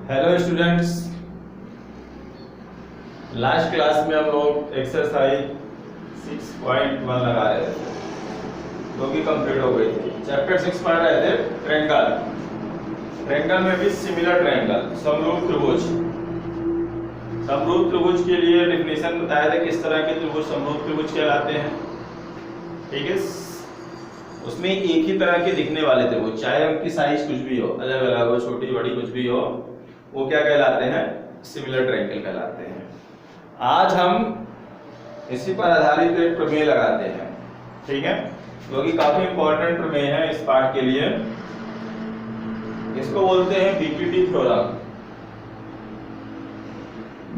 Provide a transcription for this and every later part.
Hello students, last class में हम लोग एक्सरसाइज 6.1 लगा रहे थे जो कि कंप्लीट हो गई थी। चैप्टर 6 पढ़ रहे थे ट्रायंगल। ट्रायंगल में भी सिमिलर ट्रायंगल, समरूप त्रिभुज। समरूप त्रिभुज के लिए डेफिनेशन बताया था किस तरह के त्रिभुज समरूप त्रिभुज कहलाते हैं। ठीक है, उसमें एक ही तरह के दिखने वाले त्रिभुज, चाहे उनकी साइज कुछ भी हो, अलग अलग हो, छोटी बड़ी कुछ भी हो, वो क्या कहलाते हैं? सिमिलर ट्रायंगल कहलाते हैं। आज हम इसी पर आधारित एक प्रमेय लगाते हैं, ठीक है, जो कि काफी इंपॉर्टेंट प्रमेय है इस पाठ के लिए। इसको बोलते हैं BPT theorem.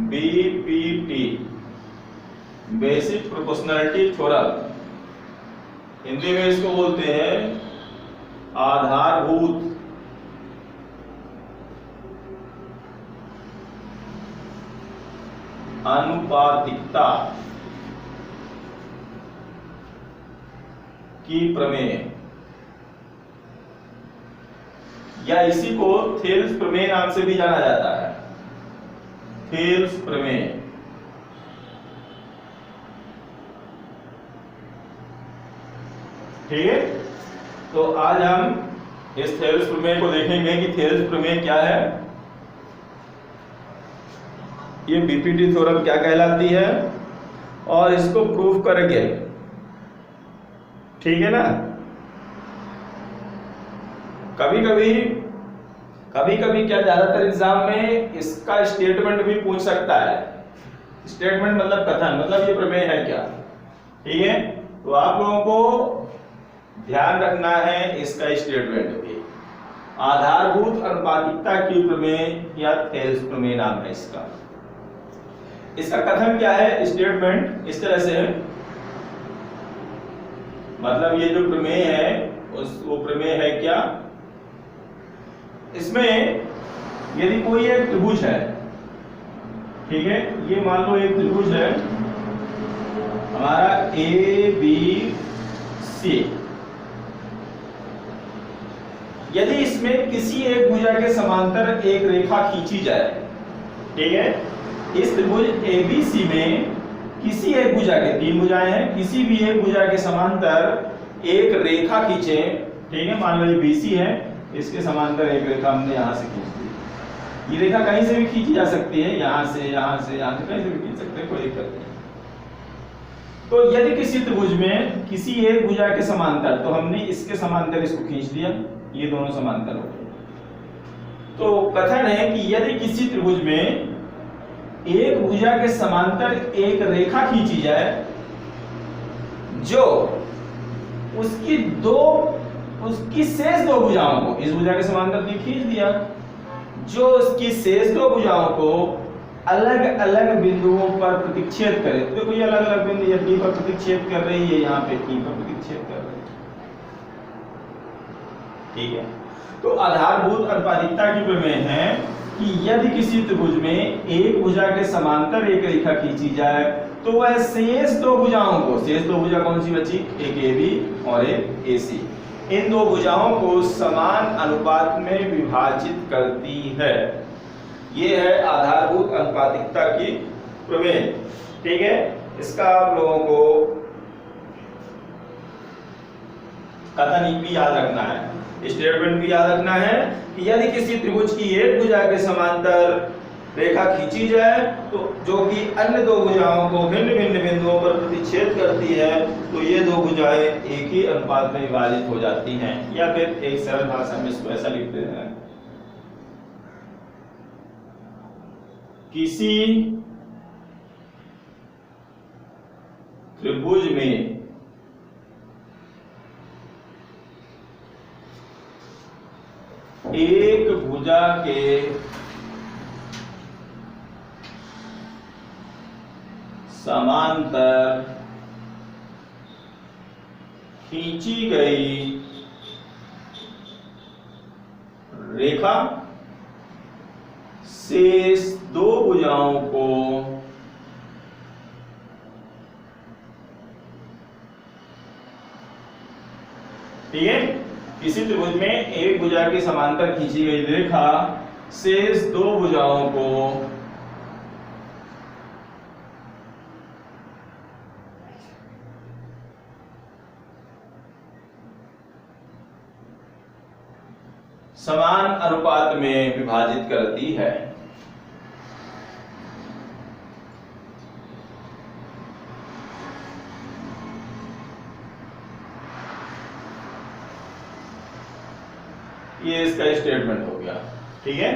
BPT, basic proportionality theorem. Hindi में इसको बोलते हैं आधारभूत अनुपातिकता की प्रमेय, या इसी को थेल्स प्रमेय नाम से भी जाना जाता है। थेल्स प्रमेय। ठीक है, तो आज हम इस थेल्स प्रमेय को देखेंगे कि थेल्स प्रमेय क्या है, ये बीपीटी थ्योरम क्या कहलाती है, और इसको प्रूफ करेंगे। ठीक है ना। कभी कभी क्या, ज्यादातर एग्जाम में इसका स्टेटमेंट भी पूछ सकता है। स्टेटमेंट मतलब कथन, मतलब ये प्रमेय है क्या। ठीक है, तो आप लोगों को ध्यान रखना है इसका स्टेटमेंट भी। आधारभूत अनुपातिकता की प्रमेय या थेल्स प्रमेय नाम है इसका। इसका कथन क्या है? स्टेटमेंट इस तरह से है, मतलब ये जो प्रमेय है वो प्रमेय है क्या, इसमें यदि कोई एक त्रिभुज है, ठीक है, ये मान लो एक त्रिभुज है हमारा ए बी सी। यदि इसमें किसी एक भुजा के समांतर एक रेखा खींची जाए, ठीक है, इस त्रिभुज एबीसी में किसी एक भुजा के, तीन भुजाएं हैं, किसी भी एक भुजा के समांतर एक रेखा खींचे, ठीक है, मान लो ये बीसी है, इसके समांतर एक रेखा हमने यहां से खींच दी। ये रेखा कहीं से भी खींची जा सकती है, यहां से कहीं से भी खींच सकते हैं, कोई दिक्कत नहीं। तो यदि किसी त्रिभुज में किसी एक भुजा के समांतर, तो हमने इसके समांतर इसको खींच दिया, ये दोनों समांतर हो गए। तो कथन है कि यदि किसी त्रिभुज में एक भुजा के समांतर एक रेखा खींची जाए जो उसकी शेष दो भुजाओं को, इस भुजा के समांतर ने खींच दिया, जो उसकी शेष दो भुजाओं को अलग अलग बिंदुओं पर प्रतिच्छेद करे। तो देखो ये अलग अलग बिंदु, ये डी पर प्रतिच्छेद कर रही है, यहाँ पे ई पर प्रतिच्छेद कर रही है। ठीक है, तो आधारभूत अनुपातिकता की प्रमेय है कि यदि किसी त्रिभुज में एक भुजा के समांतर एक रेखा खींची जाए तो वह शेष दो भुजाओं को, शेष दो भुजा कौन सी बची? एक AB और एक AC, इन दो भुजाओं को समान अनुपात में विभाजित करती है। यह है आधारभूत अनुपातिकता की प्रमेय। ठीक है, इसका आप लोगों को कथन भी याद रखना है, स्टेटमेंट भी याद रखना है कि यदि किसी त्रिभुज की एक भुजा के समांतर रेखा खींची जाए तो जो कि अन्य दो भुजाओं को भिन्न भिन्न बिंदुओं पर प्रतिच्छेद करती है, तो ये दो भुजाएं एक ही अनुपात में विभाजित हो जाती हैं। या फिर एक सरल भाषा में इसको ऐसा लिखते हैं, किसी त्रिभुज में एक भुजा के समांतर खींची गई रेखा शेष दो भुजाओं को ठीक है। किसी त्रिभुज में एक भुजा के समांतर खींची गई रेखा शेष दो भुजाओं को समान अनुपात में विभाजित करती है। ये इसका स्टेटमेंट हो गया। ठीक है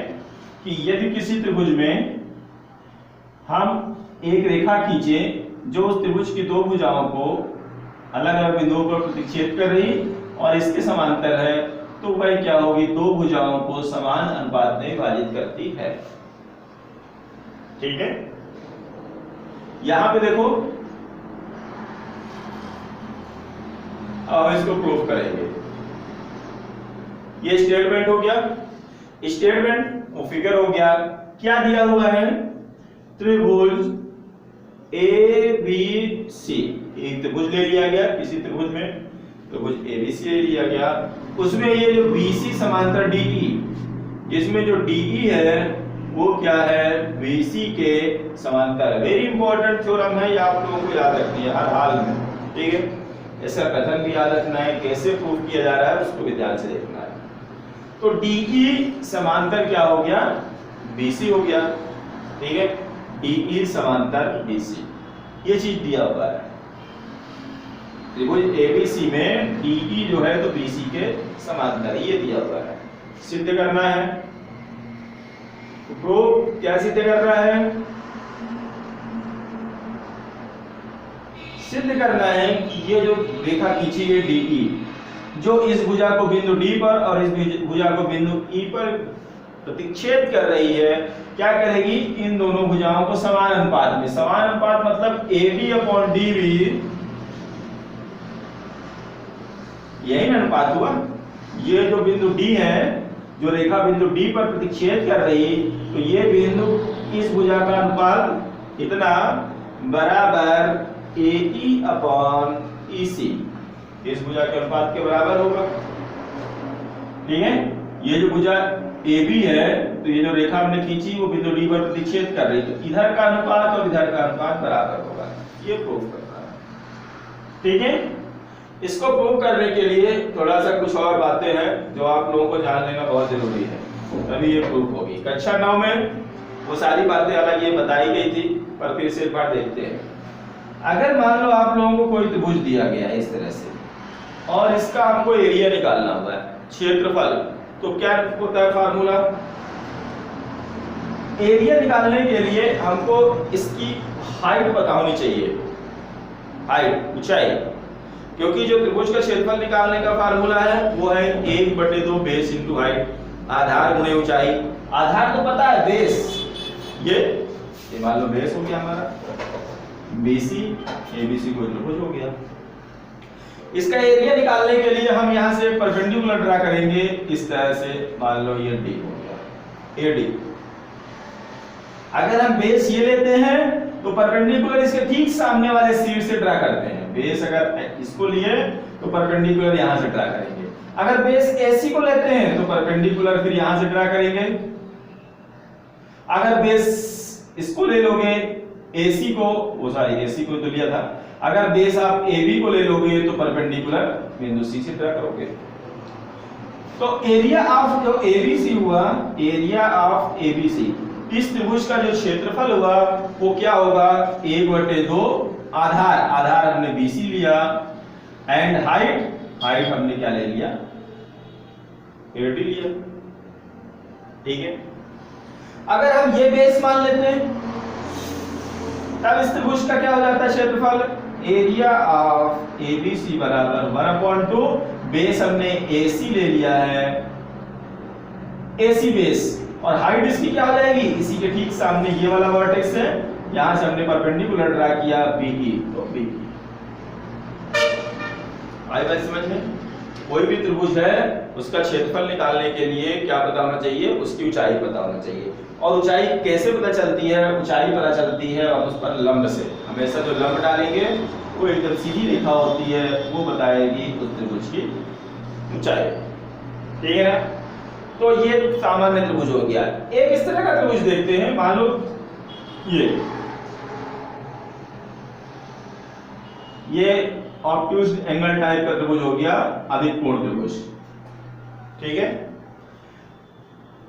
कि यदि किसी त्रिभुज में हम एक रेखा खींचे जो उस त्रिभुज की दो भुजाओं को अलग अलग बिंदुओं पर प्रतिच्छेद कर रही और इसके समांतर है, तो वह क्या होगी, दो भुजाओं को समान अनुपात में विभाजित करती है। ठीक है, यहां पे देखो, अब इसको प्रूफ करेंगे। ये स्टेटमेंट हो गया, स्टेटमेंट वो फिगर हो गया। क्या दिया हुआ है, त्रिभुज ए बी सी, एक त्रिभुज ले लिया गया, किसी त्रिभुज में त्रिभुज ए बी सी ले लिया गया, उसमें ये जो BC समांतर DE, जिसमें जो DE है वो क्या है, BC के समांतर। वेरी इंपॉर्टेंट थ्योरम है, ये आप लोगों को याद रखनी है हर हाल में। ठीक है, इसका कथन भी याद रखना है, कैसे प्रूव किया जा रहा है उसको भी ध्यान से देखना है। तो DE समांतर क्या हो गया, BC हो गया। ठीक है, DE समांतर BC, ये चीज दिया हुआ है। त्रिभुज ABC में DE जो है तो BC के समांतर, ये दिया हुआ है। सिद्ध करना है, तो प्रूफ क्या सिद्ध कर रहा है, सिद्ध करना है कि ये जो रेखा खींची गई DE, जो इस भुजा को बिंदु D पर और इस भुजा को बिंदु E पर प्रतिच्छेद कर रही है, क्या करेगी, इन दोनों भुजाओं को समान अनुपात में, समान अनुपात मतलब AD/DB, यही अनुपात हुआ। ये जो बिंदु D है, जो रेखा बिंदु D पर प्रतिच्छेद कर रही, तो ये बिंदु इस भुजा का अनुपात इतना बराबर AE/EC, इस भुजा के अनुपात के बराबर होगा। ठीक है, ये जो भुजा AB है, तो ये जो रेखा हमने खींची वो बिंदु D पर प्रतिच्छेद कर रही, तो इधर का अनुपात और इधर का अनुपात बराबर होगा। ये प्रूव करना है। ठीक है, इसको प्रूव करने के लिए थोड़ा सा कुछ और बातें हैं जो आप लोगों को जान लेना बहुत जरूरी है, तभी ये प्रूफ होगी। कक्षा 9 में वो सारी बातें अलग ये बताई गई थी, पर फिर से एक बार देखते हैं। अगर मान लो आप लोगों को कोई त्रिभुज दिया गया है इस तरह से, और इसका आपको एरिया निकालना हुआ है, क्षेत्रफल, तो क्या होता है फार्मूला, एरिया निकालने के लिए हमको इसकी हाइट पता होनी चाहिए, हाइट, ऊंचाई, क्योंकि जो त्रिभुज का क्षेत्रफल निकालने का फार्मूला है वो है 1/2 बेस इंटू हाइट, आधार गुणे ऊंचाई। आधार तो पता है, बेस, ये मान लो बेस हो गया हमारा, BC ABC को त्रिभुज हो गया। इसका एरिया निकालने के लिए हम यहां से परपेंडिकुलर ड्रा करेंगे इस तरह से, मान लो ये D हो गया, AD। अगर हम बेस ये लेते हैं तो परपेंडिकुलर इसके ठीक सामने वाले शीट से ड्रा करते हैं। बेस अगर इसको लिए तो परपेंडिकुलर यहां से ड्रा करेंगे। अगर बेस AC को लेते हैं तो परपेंडिकुलर फिर यहां से ड्रा करेंगे। अगर बेस इसको ले लोगे AC को, वो सॉरी AC को तो लिया था, अगर बेस आप AB को ले लोगे तो परपेंडिकुलर बिंदु C से ड्रा करोगे। तो एरिया ऑफ जो ABC हुआ, एरिया ऑफ ABC, इस त्रिभुज का जो क्षेत्रफल हुआ वो क्या होगा, 1/2, आधार हमने BC लिया, एंड हाइट हमने क्या ले लिया, AD लिया। ठीक है, अगर हम ये बेस मान लेते हैं तब इस त्रिभुज का क्या हो जाता है क्षेत्रफल, एरिया ऑफ ABC बराबर 1/2, बेस हमने AC ले लिया है, AC बेस, और हाइट इसकी क्या हो जाएगी, इसी के ठीक सामने ये वाला वर्टेक्स है, यहां से हमने परपेंडिकुलर ड्रा किया BE, तो BE। आई बात समझ में? कोई भी त्रिभुज है उसका क्षेत्रफल निकालने के लिए क्या पता होना चाहिए, उसकी ऊंचाई पता होना चाहिए। और ऊंचाई कैसे पता चलती है, ऊंचाई पता चलती है और उस पर लंब से, हमेशा जो लंब डालेंगे वो एकदम सीधी रेखा होती है, वो बताएगी उस त्रिभुज की ऊंचाई। ठीक है ना? तो ये सामान्य त्रिभुज हो गया। एक इस तरह का त्रिभुज देखते हैं, मान लो ये ऑब्ट्यूज एंगल टाइप का त्रिभुज हो गया, अधिक कोण त्रिभुज। ठीक है,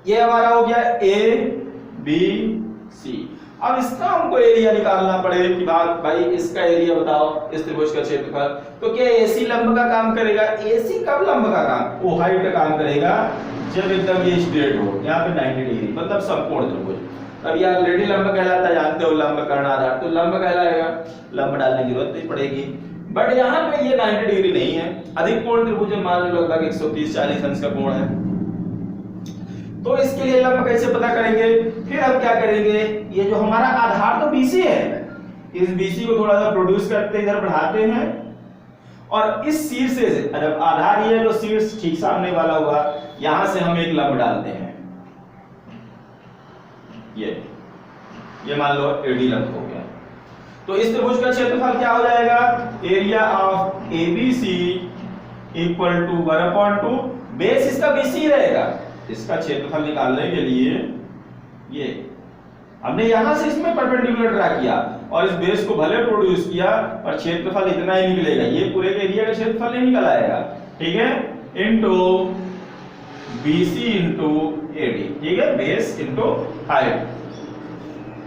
ये हमारा हो गया ए बी सी। अब इसका हमको एरिया निकालना पड़ेगा कि भाई इसका एरिया बताओ, इस त्रिभुज का क्षेत्रफल। तो क्या एसी लंब का काम करेगा? एसी कब लंब का काम, वो हाइट का काम करेगा जब एकदम ये स्ट्रेट हो, यहाँ पे 90 डिग्री, मतलब समकोण त्रिभुज। अब ये ऑलरेडी लंब कहलाता है, जानते हो, लंब कर्णाधार, तो लंब कहलाएगा, लंब डालने की जरूरत नहीं पड़ेगी। बट यहाँ पे ये 90 डिग्री नहीं है, अधिक कोण त्रिभुज, मान लो लगभग 130-40 अंश का कोण है। तो इसके लिए लंब कैसे पता करेंगे? फिर हम क्या करेंगे, ये जो हमारा आधार तो BC है, इस BC को थोड़ा सा प्रोड्यूस करते इधर बढ़ाते हैं, और इस शीर्ष से जब आधार ये है तो शीर्ष ठीक सामने वाला हुआ, यहां से हम एक लंब डालते हैं, ये मान लो AD लंब हो गया। तो इस त्रिभुज का क्षेत्रफल क्या हो जाएगा? Area of ABC equal to 1/2, base इसका BC रहेगा। इसका क्षेत्रफल निकालने के लिए ये हमने यहां से इसमें परपेंडिकुलर ड्रा किया और इस बेस को भले प्रोड्यूस किया, पर क्षेत्रफल इतना ही निकलेगा, ये पूरे के एरिया का क्षेत्रफल नहीं निकल आएगा। ठीक है, इनटू BC इनटू AD। ठीक है, बेस इनटू हाइट,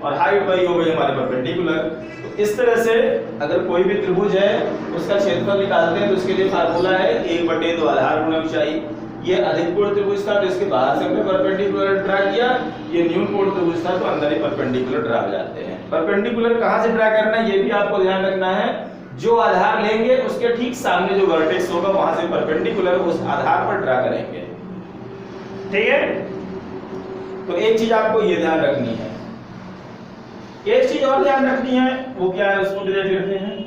और हाइट वही हो गई हमारे परपेंडिकुलर। तो इस तरह से अगर कोई भी त्रिभुज है उसका क्षेत्रफल निकालते हैं तो उसके लिए फार्मूला है 1/2 आधार गुणा ऊंचाई। ये अधिक कोण त्रिभुज था तो इसके बाहर से हमने परपेंडिकुलर ड्रा किया, ये न्यून कोण त्रिभुज था तो अंदर ही परपेंडिकुलर ड्रा हो जाते हैं। परपेंडिकुलर कहां से ड्रा करना है ये भी आपको ध्यान रखना है, जो आधार लेंगे उसके ठीक सामने जो वर्टेक्स होगा वहां से परपेंडिकुलर उस आधार पर ड्रा करेंगे। ठीक है, तो एक चीज आपको ये ध्यान रखनी है। एक चीज और ध्यान रखनी है, वो क्या है, उसको डिलीट करते हैं।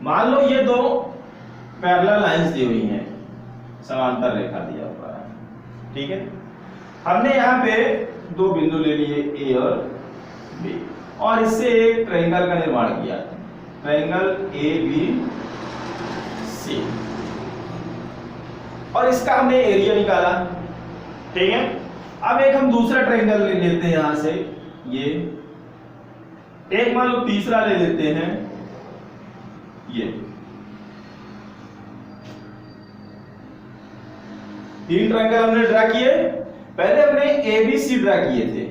मान लो ये दो पैरेलल लाइंस दी हुई हैं, समांतर रेखा दिया हुआ है। ठीक है, हमने यहाँ पे दो बिंदु ले लिए A और B, और इससे एक ट्रायंगल का निर्माण किया, ट्रायंगल ABC, और इसका हमने एरिया निकाला। ठीक है, अब एक हम दूसरा ट्रायंगल ले लेते हैं यहां से, ये एक मान लो तीसरा ले लेते हैं, ये 3 ट्रायंगल हमने ड्रा किए। पहले हमने ABC ड्रा किए थे,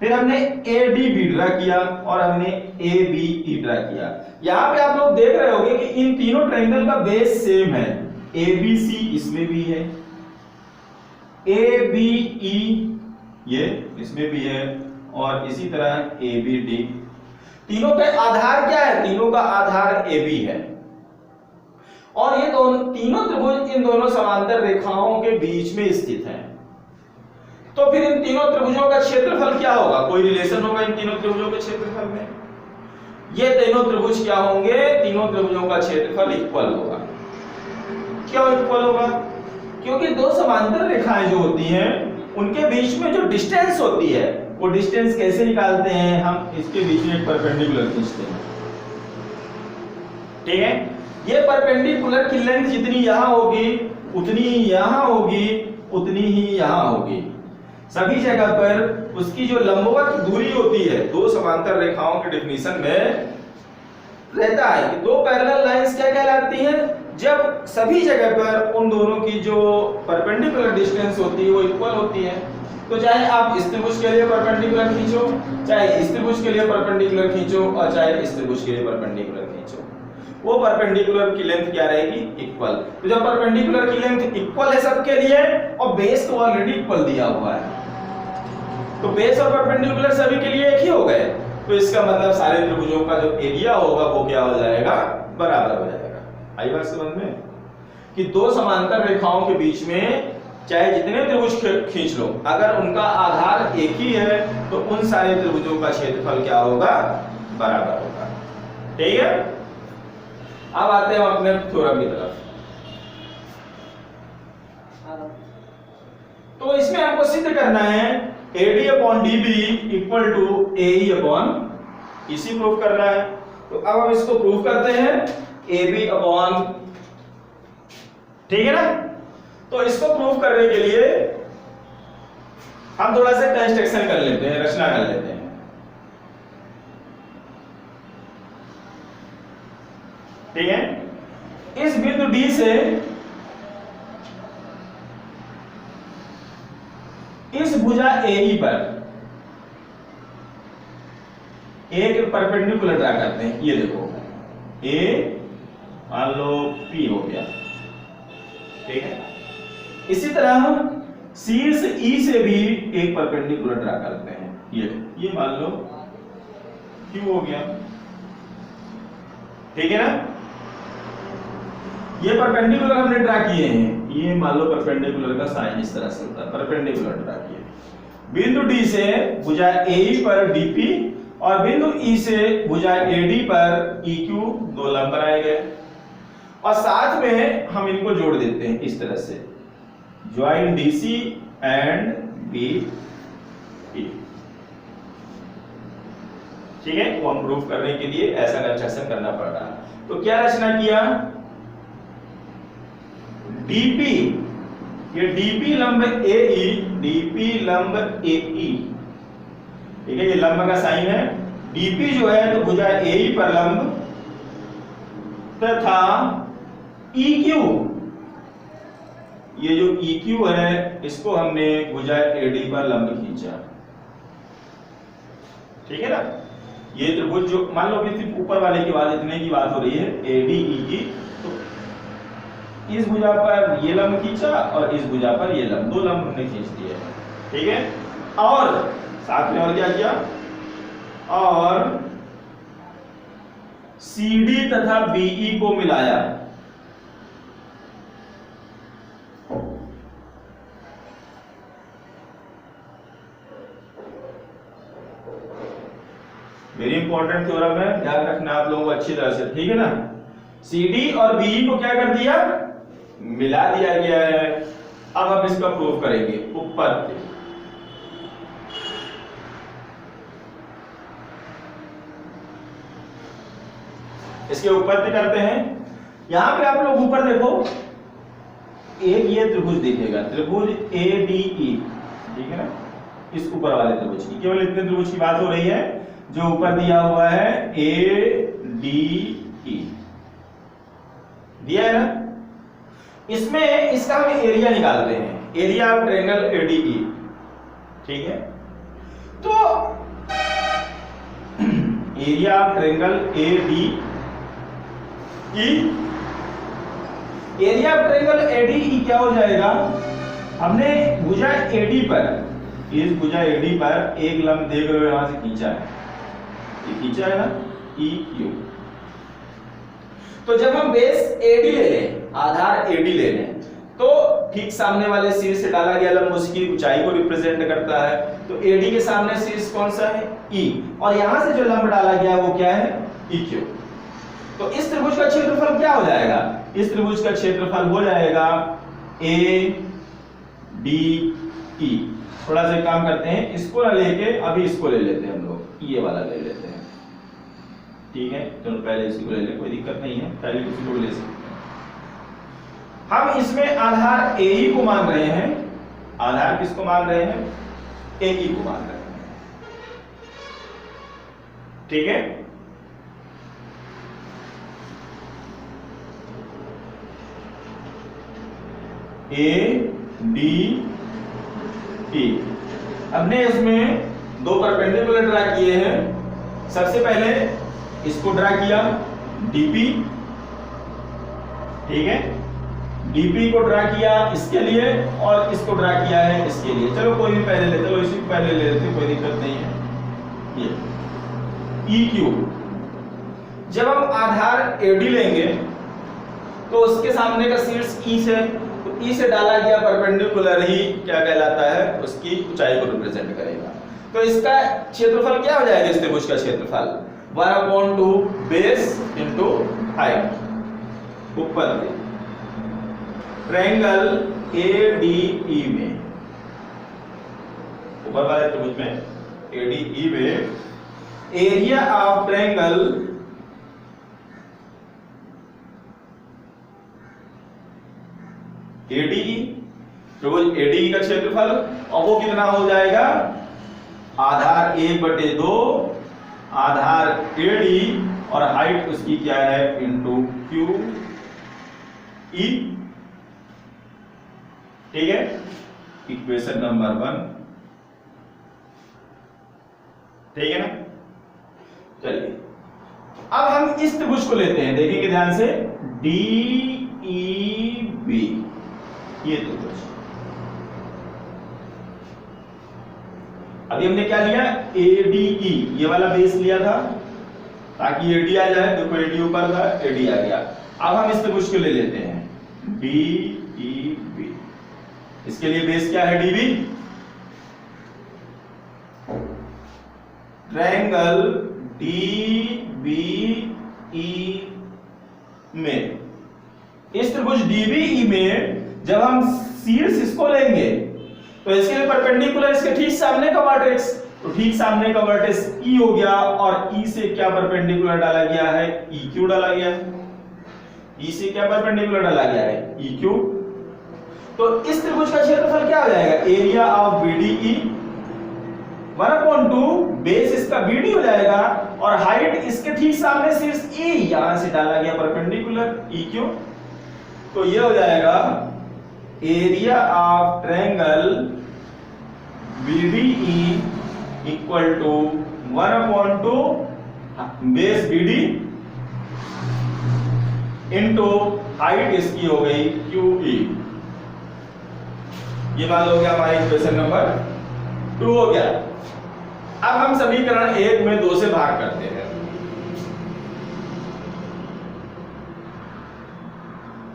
फिर हमने ADB ड्रा किया, और हमने ABE ड्रा किया। यहां पे आप लोग देख रहे होंगे कि इन तीनों ट्रायंगल का बेस सेम है, ABC इसमें भी है, ABE ये इसमें भी है, और इसी तरह ABD। तीनों का आधार क्या है? तीनों का आधार AB है, और ये तीनों त्रिभुज इन दोनों समांतर रेखाओं के बीच में स्थित हैं। तो फिर इन तीनों त्रिभुजों का क्षेत्रफल क्या होगा? कोई रिलेशन होगा इन तीनों त्रिभुजों के क्षेत्रफल में? ये तीनों त्रिभुज क्या होंगे? तीनों त्रिभुजों का क्षेत्रफल इक्वल होगा। क्यों इक्वल होगा? क्योंकि दो समांतर रेखाएं जो होती हैं उनके बीच में जो डिस्टेंस होती है, वो डिस्टेंस कैसे निकालते हैं? हम इसके बीच में एक परपेंडिकुलर खींचते हैं। ठीक है, ये परपेंडिकुलर की लेंथ जितनी यहां होगी उतनी ही यहां होगी, उतनी ही यहां होगी। सभी जगह पर उसकी जो लंबवत दूरी होती है, दो समांतर रेखाओं के डेफिनेशन में रहता है कि दो पैरेलल लाइंस क्या कहलाती हैं? जब सभी जगह पर उन दोनों की जो परपेंडिकुलर डिस्टेंस होती है वो इक्वल होती है। तो चाहे आप इस त्रिभुज के लिए परपेंडिकुलर खींचो, चाहे इस त्रिभुज के लिए परपेंडिकुलर खींचो, और चाहे इस त्रिभुज के लिए परपेंडिकुलर खींचो, वो परपेंडिकुलर की लेंथ क्या रहेगी? इक्वल। तो जब परपेंडिकुलर की लेंथ इक्वल है सबके लिए, और बेस तो ऑलरेडी इक्वल दिया हुआ है, तो बेस और परपेंडिकुलर सभी के लिए एक ही हो गए, तो इसका मतलब सारे त्रिभुजों का जो एरिया होगा वो क्या हो जाएगा? बराबर हो जाएगा। आई बात समझ में? कि दो समांतर रेखाओं के बीच में चाहे जितने त्रिभुज खींच लो, अगर उनका आधार एक ही है तो उन सारे त्रिभुजों का क्षेत्रफल क्या होगा? बराबर होगा। ठीक है, अब आते हैं अपने थ्योरम की तरफ। तो इसमें हमको सिद्ध करना है AD/DB equal to AE/EC proof करना है। तो अब हम इसको प्रूफ करते हैं AB/, ठीक है ना? तो इसको प्रूव करने के लिए हम थोड़ा सा कंस्ट्रक्शन कर लेते हैं, रचना कर लेते हैं। ठीक है, इस बिंदु डी से इस भुजा AE पर एक परपेंडिकुलर ड्रा करते हैं। ये देखो A मान लो P हो गया। ठीक है, इसी तरह हम शीर्ष E से भी एक परपेंडिकुलर ड्रा करते हैं। ये मान लो Q हो गया। ठीक है ना, ये परपेंडिकुलर हमने ड्रा किए हैं। ये मान लो परपेंडिकुलर का साइन इस तरह से होता है, परपेंडिकुलर ड्रा किए। बिंदु D से भुजा AE पर DP और बिंदु E से भुजा AD पर EQ दो लंब बनाए गए और साथ में हम इनको जोड़ देते हैं इस तरह से, ज्वाइन DC एंड BP। ठीक है, वो हम प्रूफ करने के लिए ऐसा कंस्ट्रक्शन करना पड़ रहा है। तो क्या रचना किया, DP, ये DP लंब AE, DP लंब AE। ठीक है, ये लंब का साइन है। DP जो है तो भुजा AE पर लंब तथा EQ, ये जो EQ है इसको हमने भुजा AD पर लंब खींचा। ठीक है ना, ये त्रिभुज जो मान लो कि सिर्फ ऊपर वाले की बात, इतने की बात हो रही है ADE की, तो इस भुजा पर ये लंब खींचा और इस भुजा पर ये लंब, दो लंब हमने खींच दिए। ठीक है, और साथ में और क्या किया, और CD तथा BE को मिलाया। वेरी इंपॉर्टेंट थ्योरम है, ध्यान रखना आप लोगों को अच्छी तरह से। ठीक है ना, CD और BE को क्या कर दिया, मिला दिया गया है। अब हम इसका प्रूफ करेंगे, उत्पत्ति। इसके उत्पत्ति करते हैं। यहां पे आप लोग ऊपर देखो, एक ये त्रिभुज दिखेगा, त्रिभुज ADE। ठीक है ना, इस ऊपर वाले त्रिभुज की, केवल इतने त्रिभुज की बात हो रही है जो ऊपर दिया हुआ है ADE दिया है ना। इसमें इसका हम एरिया निकालते हैं, एरिया ऑफ ट्रायंगल ADE। ठीक है, तो area of triangle ADE, area of triangle ADE क्या हो जाएगा, हमने भुजा AD पर, इस भुजा AD पर एक लंब देख रहे हो यहां से खींचा है, ये खींचा है ना, EQ। तो जब हम बेस AD ले लें, आधार AD ले लें, तो ठीक सामने वाले शीर्ष से डाला गया लंब उसकी ऊंचाई को रिप्रेजेंट करता है। तो AD के सामने शीर्ष कौन सा है, E, और यहां से जो लंब डाला गया वो क्या है, EQ। तो इस त्रिभुज का क्षेत्रफल क्या हो जाएगा, इस त्रिभुज का क्षेत्रफल हो जाएगा ADE। थोड़ा सा काम करते हैं, इसको ना लेके अभी इसको ले लेते हैं हम लोग, ये वाला ले लेते हैं। ठीक है, तो पहले इसी को ले ले, कोई दिक्कत नहीं है, पहले किसी को ले सकते हैं। हम इसमें आधार AE को मान रहे हैं, आधार किसको मान रहे हैं, AE को मान रहे हैं। ठीक है, ADE। हमने इसमें दो परपेंडिकुलर ड्रा किए हैं। सबसे पहले इसको ड्रा किया DP। ठीक है, DP को ड्रा किया इसके लिए और इसको ड्रा किया है इसके लिए। चलो कोई भी पहले ले, चलो इसी को पहले ले लेते, कोई दिक्कत नहीं है। ये EQ, जब हम आधार AD लेंगे तो उसके सामने का शीर्ष E से, तो E से डाला गया परपेंडिकुलर ही क्या कहलाता है, उसकी ऊंचाई को रिप्रेजेंट करेगा। तो इसका क्षेत्रफल क्या हो जाएगा, इस त्रिभुज का क्षेत्रफल 1/2 बेस इनटू हाइट। ऊपर ट्रायंगल ADE में, ऊपर वाले त्रिभुज में ADE में एरिया ऑफ ट्रायंगल ADE त्रिभुज एडी का क्षेत्रफल, और वो कितना हो जाएगा, आधार 1/2 आधार एडी और हाइट उसकी क्या है इंटू क्यू ई। ठीक है, इक्वेशन नंबर 1। ठीक है ना। चलिए अब हम इस त्रिभुज को लेते हैं, देखेंगे ध्यान से, डी ई बी, ये त्रिभुज। अभी हमने क्या लिया, एडीई, ये वाला बेस लिया था ताकि एडी आ जाए, देखो एडी ऊपर था, एडी आ गया। अब हम इस त्रिभुज को ले लेते हैं डी ई बी, इसके लिए बेस क्या है, DB. Triangle D B E में, इस त्रिभुज डीबीई में जब हम शीर्ष इसको लेंगे तो इसके लिए परपेंडिकुलर इसके ठीक सामने का वर्टेक्स, तो ठीक सामने का वर्टेक्स ई हो गया, और ई से क्या परपेंडिकुलर डाला गया है, ई क्यू डाला गया है। ई से क्या परपेंडिकुलर डाला गया है, ई क्यू। तो इस त्रिभुज का क्षेत्रफल क्या हो जाएगा, एरिया ऑफ बीडीई 1/2, बेस इसका बीडी हो जाएगा, और हाइट इसके ठीक सामने शीर्ष ई, यहां से डाला गया परपेंडिकुलर ई क्यू। तो ये हो जाएगा area of triangle BDE equal to 1/2 base BD into height इसकी हो गई क्यूई। ये मान लो गया हमारा इक्वेशन नंबर 2 हो गया। अब हम समीकरण 1 में 2 से भाग करते हैं।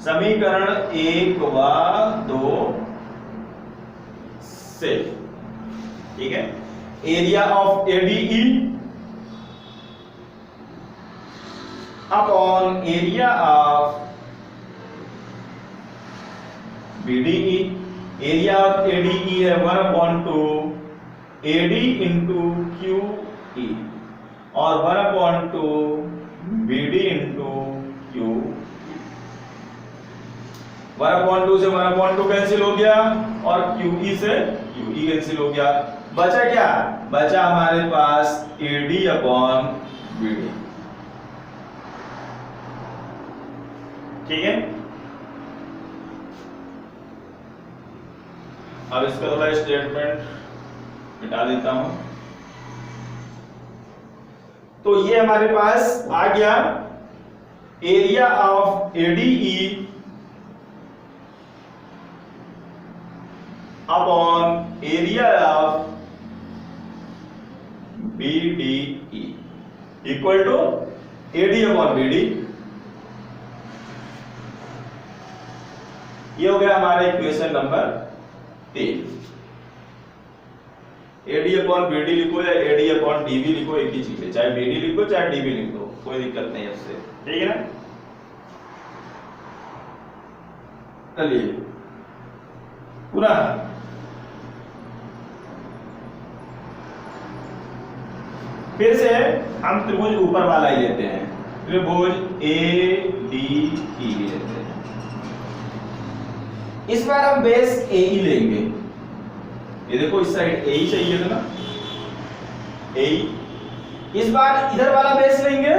समीकरण 1 व 2 से, ठीक है, area of ADE upon area of BDE. Area of ADE है 1/2 एडी इंटू क्यू ई, और 1/2 बीडी इंटू क्यू। 1/2 से 1/2 कैंसिल हो गया, और QE से QE कैंसिल हो गया। बचा क्या, बचा हमारे पास AD अपॉन BD। ठीक है, अब इसका थोड़ा स्टेटमेंट मिटा देता हूं। तो ये हमारे पास आ गया area of ADE upon area of BDE equal to AD upon BD। ये हो गया हमारा equation number 3। AD upon BD लिखो या AD अपॉन DB लिखो, एक ही चीज है, चाहे BD लिखो चाहे DB लिख दो, कोई दिक्कत नहीं है उससे। ठीक है ना। चलिए पूरा फिर से हम त्रिभुज ऊपर वाला ही लेते हैं, त्रिभुज ADE लेते हैं। इस बार हम बेस AE लेंगे। ये देखो इस साइड AE चाहिए था ना, AE। इस बार इधर वाला बेस लेंगे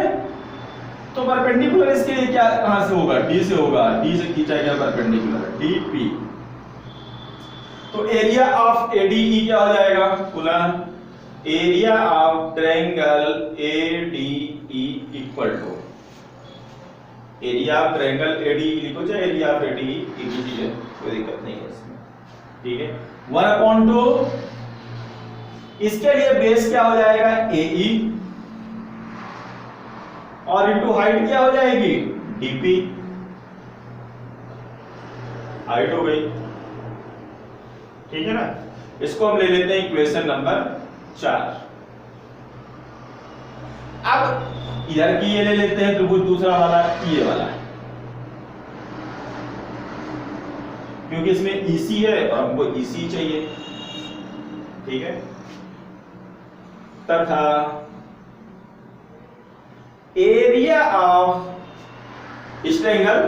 तो परपेंडिकुलर इसके लिए क्या कहां से होगा, D से होगा, D से खींचा गया परपेंडिकुलर DP। तो एरिया ऑफ ADE क्या हो जाएगा, पुनः area of triangle ADE equal to area of triangle ADE लिखो चाहे एरिया ऑफ ADE, एक ही चीज है, कोई दिक्कत नहीं है इसमें। ठीक है, 1/2 इसके लिए बेस क्या हो जाएगा AE, और इनटू हाइट क्या हो जाएगी DP, हाइट हो गई। ठीक है ना। इसको हम ले लेते हैं इक्वेशन नंबर 4। अब इधर की ये ले लेते हैं त्रिभुज दूसरा वाला, ये वाला, क्योंकि इसमें EC है और हमको EC चाहिए। ठीक है, तथा एरिया ऑफ इस ट्रायंगल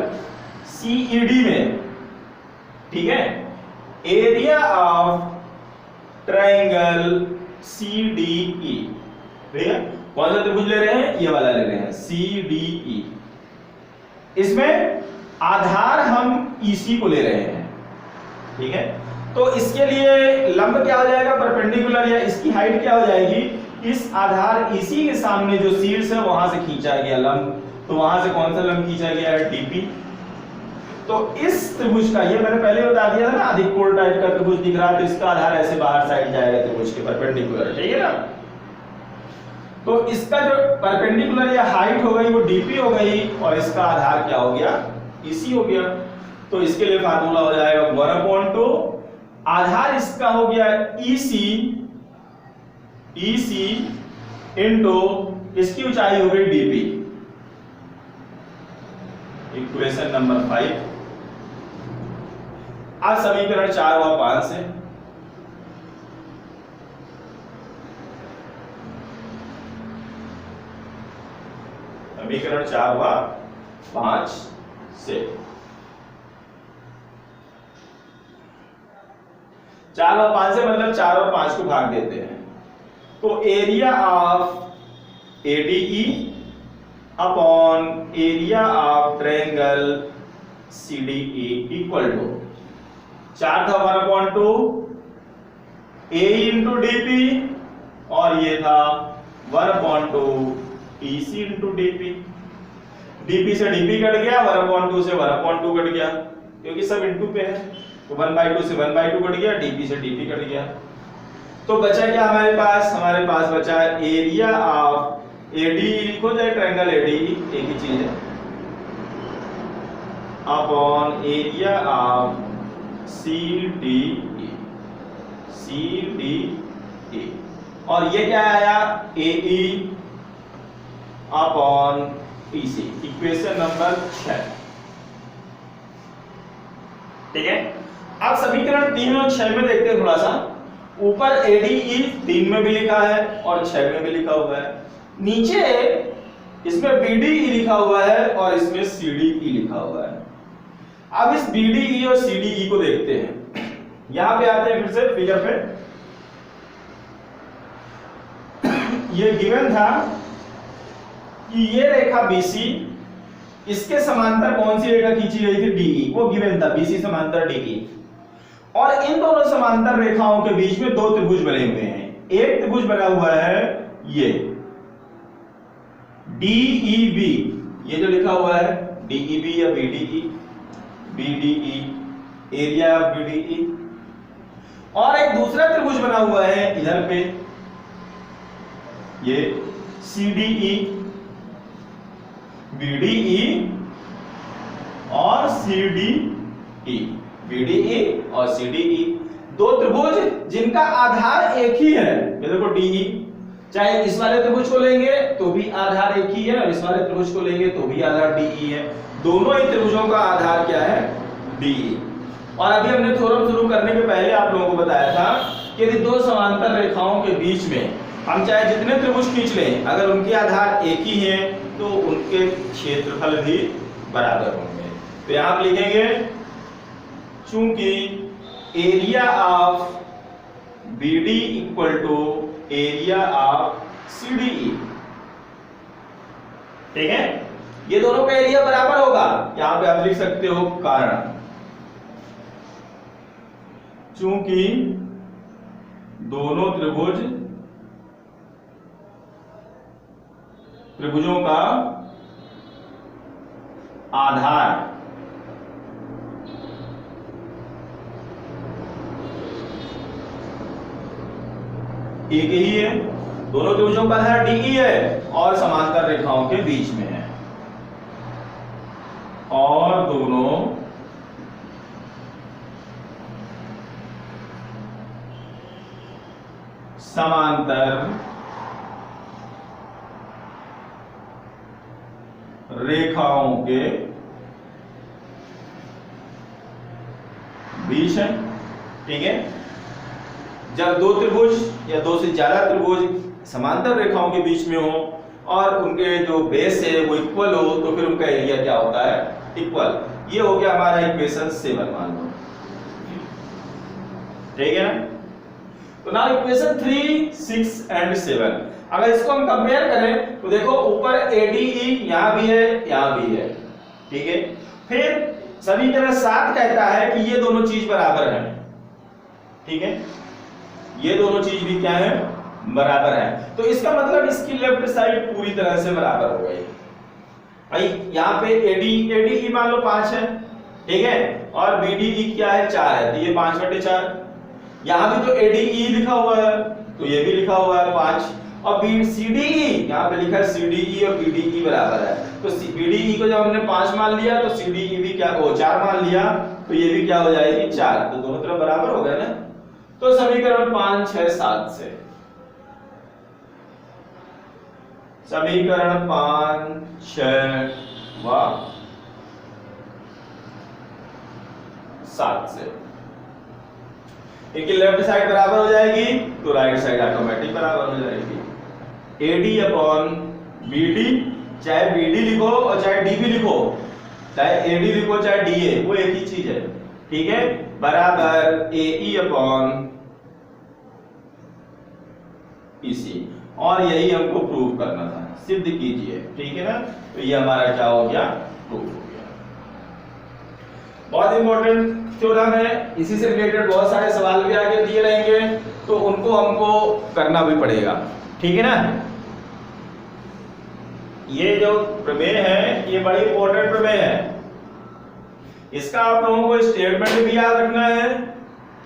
CED में, ठीक है, एरिया ऑफ ट्रायंगल CDE। ठीक है, कौन सा त्रिभुज ले रहे हैं? ये वाला ले रहे हैं, CDE। इसमें आधार हम EC को ले रहे हैं। ठीक है, तो इसके लिए लंब क्या हो जाएगा? परपेंडिकुलर, या इसकी हाइट क्या हो जाएगी? इस आधार EC के सामने जो शीर्ष है वहां से खींचा गया लंब, तो वहां से कौन सा लंब खींचा गया है? DP। तो इस त्रिभुज का, ये मैंने पहले बता दिया था ना, अधिक कोण टाइप का त्रिभुज दिख रहा है, तो इसका आधार ऐसे बाहर साइड जाएगा त्रिभुज के परपेंडिकुलर। ठीक है ना, तो इसका जो परपेंडिकुलर या हाइट हो गई वो DP हो गई, और इसका आधार क्या हो गया? EC हो गया। तो इसके लिए फार्मूला हो जाएगा 1/2, आधार इसका हो गया EC इंटू इसकी ऊंचाई हो गई DP। Equation number 5। आज समीकरण 4 व 5 से समीकरण 4 व 5 से 4 और 5 से मतलब 4 और 5 को भाग देते हैं, तो area of ADE upon area of triangle CDE equal to 4 था 1/2 A इंटू DP, और ये था 1/2 EC इंटू DP। DP से DP कट गया, 1/2 से 1/2 कट गया, क्योंकि सब इंटू पे है, तो 1/2 से 1/2 कट गया, DP से DP कट गया। तो बचा क्या हमारे पास? हमारे पास बचा एरिया ऑफ ADE, लिखो जाए ट्रायंगल ADE, एक ही चीज है, अपॉन एरिया ऑफ CDE। और ये क्या आया? AE upon EC। Equation number 6। ठीक है, अब समीकरण 3 और 6 में देखते हैं थोड़ा सा। ऊपर ADE 3 में भी लिखा है और 6 में भी लिखा हुआ है, नीचे इसमें BDE लिखा हुआ है और इसमें CDE लिखा हुआ है। अब इस BDE और CDE को देखते हैं। यहां पे आते हैं फिर से फिगर पे। ये गिवन था कि ये रेखा BC, इसके समांतर कौन सी रेखा खींची गई थी? DE, वो गिवन था, BC समांतर DE। और इन दोनों समांतर रेखाओं के बीच में दो त्रिभुज बने हुए हैं। एक त्रिभुज बना हुआ है ये DEB, ये जो लिखा हुआ है DEB या BDE, एरिया ऑफ BDE। और एक दूसरा त्रिभुज बना हुआ है इधर पे, ये CDE, BDE और CDE, BDE और CDE, दो त्रिभुज जिनका आधार एक ही है। ये देखो DE, चाहे इस वाले त्रिभुज को लेंगे तो भी आधार एक ही है, और इस वाले त्रिभुज को लेंगे तो भी आधार DE है। दोनों ही त्रिभुजों का आधार क्या है? DE। और अभी हमने थ्योरम शुरू करने के पहले आप लोगों को बताया था कि यदि दो समांतर रेखाओं के बीच में हम चाहे जितने त्रिभुज खींच लें, अगर उनके आधार एक ही हैं तो उनके क्षेत्रफल भी बराबर होंगे। तो यहां आप लिखेंगे चूंकि area of BD equal to area of CDE। ठीक है, ये दोनों का एरिया बराबर होगा। यहां पे आप लिख सकते हो कारण, चूंकि दोनों त्रिभुजों का आधार एक ही है, दोनों त्रिभुजों का आधार DE है और समांतर रेखाओं के बीच में है, और दोनों समांतर रेखाओं के बीच है। ठीक है, जब दो त्रिभुज या दो से ज्यादा त्रिभुज समांतर रेखाओं के बीच में हो और उनके जो बेस है वो इक्वल हो, तो फिर उनका एरिया क्या होता है? इक्वल। ये हो गया हमारा इक्वेशन 7 मान लो। ठीक है ना। तो नाउ इक्वेशन 3, 6 एंड 7 अगर इसको हम कंपेयर करें तो देखो ऊपर ADE यहां भी है यहां भी है, ठीक है। फिर समीकरण 7 कहता है कि ये दोनों चीज बराबर हैं, ठीक है, ये दोनों चीज भी क्या है, बराबर है। तो इसका मतलब इसकी लेफ्ट साइड पूरी तरह से बराबर हो गई भाई। यहाँ पे ADE मान लो 5 है, ठीक है, और BDE क्या है 4 है, तो ये 5/4। यहाँ भी तो ADE लिखा हुआ है तो ये भी लिखा हुआ है 5, और CDE यहाँ पे लिखा है CDE और BDE बराबर है, तो BDE को जब हमने 5 मान लिया तो CDE भी क्या 4 मान लिया, तो ये भी क्या हो जाएगी 4, तो दोनों तरफ बराबर हो गए ना। तो समीकरण 5, 6, 7 से समीकरण 5, 6 व 7 से इनकी लेफ्ट साइड बराबर हो जाएगी तो राइट साइड ऑटोमेटिक बराबर हो जाएगी। AD अपॉन BD, चाहे BD लिखो और चाहे DB लिखो, चाहे AD लिखो चाहे DA, वो एक ही चीज है, ठीक है, बराबर AE अपॉन PC, और यही हमको प्रूव करना था, सिद्ध कीजिए, ठीक है ना। तो ये हमारा क्या हो गया, प्रूव हो गया। बहुत इंपॉर्टेंट थ्योरम है, इसी से रिलेटेड बहुत सारे सवाल भी आगे दिए रहेंगे, तो उनको हमको करना भी पड़ेगा, ठीक है ना। ये जो प्रमेय है ये बड़ी इंपॉर्टेंट प्रमेय है, इसका आप लोगों को स्टेटमेंट भी याद रखना है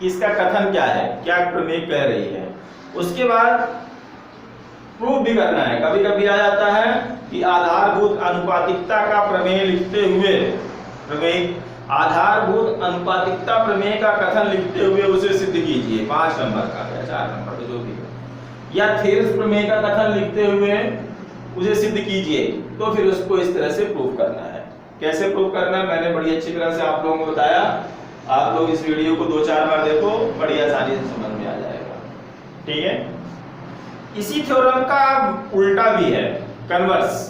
कि इसका कथन क्या है, क्या प्रमेय कह रही है, उसके बाद प्रूफ भी करना है। कभी कभी आ जाता है कि आधारभूत अनुपातिकता का प्रमेय लिखते हुए, प्रमेय आधारभूत अनुपातिकता प्रमेय का कथन लिखते हुए उसे सिद्ध कीजिए, 5 नंबर का या 4 नंबर का जो भी है, या थेल्स प्रमेय का कथन लिखते हुए उसे सिद्ध कीजिए, तो फिर उसको इस तरह से प्रूफ करना है। कैसे प्रूफ करना है मैंने बड़ी अच्छी तरह से आप लोगों को बताया, आप लोग इस वीडियो को 2-4 बार देखो, बड़ी आसानी से समझ में आ जाएगा, ठीक है। इसी थ्योरम का उल्टा भी है, कन्वर्स,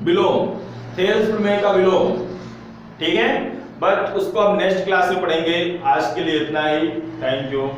विलोम, थेल्स प्रमेय का विलोम, ठीक है, बट उसको हम नेक्स्ट क्लास में पढ़ेंगे। आज के लिए इतना ही, थैंक यू।